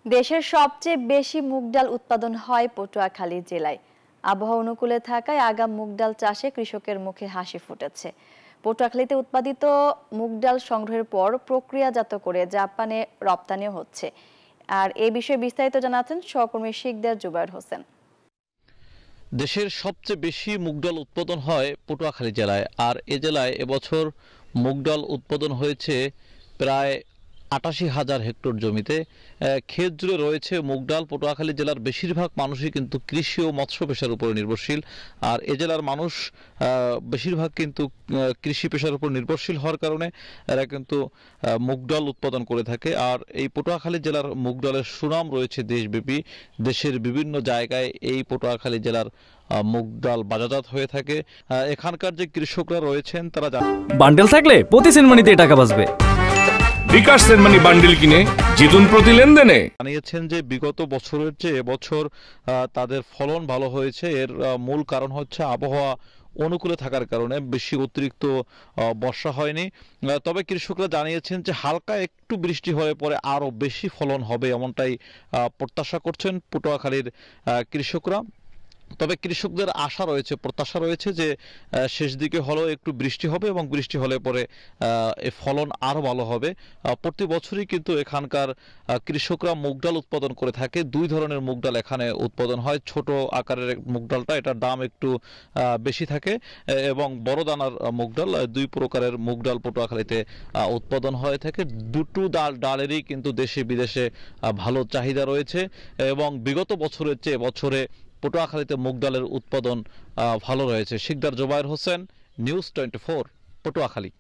দেশের সবচেয়ে বেশি মুগ ডাল উৎপাদন হয় পটুয়াখালী জেলায়। আবহাওয়া অনুকূলে থাকায় আগাম মুগ ডাল চাষে কৃষকের মুখে হাসি ফুটেছে। পটুয়াখালীতে উৎপাদিত মুগ ডাল সংগ্রহের পর প্রক্রিয়াজাত করে জাপানে রপ্তানিও হচ্ছে। আর এই বিষয়ে বিস্তারিত জানাচ্ছেন সহকর্মী শিকদার জুবায়ের হোসেন। দেশের সবচেয়ে বেশি মুগ ডাল উৎপাদন হয় পটুয়াখালী জেলায়। আর এ জেলায় এবছর মুগ ডাল উৎপাদন হয়েছে প্রায় ৮৮,০০০ হেক্টর জমিতে। ক্ষেত জুড়ে রয়েছে মুগ ডাল। পটুয়াখালী জেলার বেশিরভাগ মানুষই কিন্তু কৃষি ও মৎস্য পেশার উপরে নির্ভরশীল। আর এ জেলার মানুষ বেশিরভাগ কিন্তু কৃষি পেশার উপর নির্ভরশীল হওয়ার কারণে এরা কিন্তু মুগ ডাল উৎপাদন করে থাকে। আর এই পটুয়াখালী জেলার মুগ ডালের সুনাম রয়েছে দেশব্যাপী। দেশের বিভিন্ন জায়গায় এই পটুয়াখালী জেলার মুগ ডাল বাজারজাত হয়ে থাকে। এখানকার যে কৃষকরা রয়েছেন তারা বান্ডেল থাকলে প্রতি সেনমানিতে টাকা বাঁচবে। বিকাশ সেনমানি বান্ডেল কিনে জিতুন প্রতি লেনদেনে। জানিয়েছেন যে বিগত বছরের চেয়ে এবছর তাদের ফলন ভালো হয়েছে। এর মূল কারণ হচ্ছে আবহাওয়া অনুকূলে থাকার কারণে বেশি অতিরিক্ত বর্ষা হয়নি। তবে কৃষকরা জানিয়েছেন যে হালকা একটু বৃষ্টি হয়ে পরে আরো বেশি ফলন হবে, এমনটাই প্রত্যাশা করছেন পটুয়াখালীর কৃষকরা। তবে কৃষকদের আশা রয়েছে, প্রত্যাশা রয়েছে যে শেষ দিকে হলেও একটু বৃষ্টি হবে এবং বৃষ্টি হলে পরে এই ফলন আরো ভালো হবে। প্রতি বছরই কিন্তু এখানকার কৃষকরা মুগ ডাল উৎপাদন করে থাকে। দুই ধরনের মুগ ডাল এখানে উৎপাদন হয়। ছোট আকারের মুগ ডালটা, এটার দাম একটু বেশি থাকে, এবং বড় দানার মুগ ডাল, দুই প্রকারের মুগ ডাল পটুয়াখালীতে উৎপাদন হয়ে থাকে। দুটো ডালেরই কিন্তু দেশে বিদেশে ভালো চাহিদা রয়েছে এবং বিগত বছরের চেয়ে বছরে পটুয়াখালীতে মুগ ডালের উৎপাদন ভালো রয়েছে। শিকদার জুবায়ের হোসেন, নিউজ 24, পটুয়াখালী।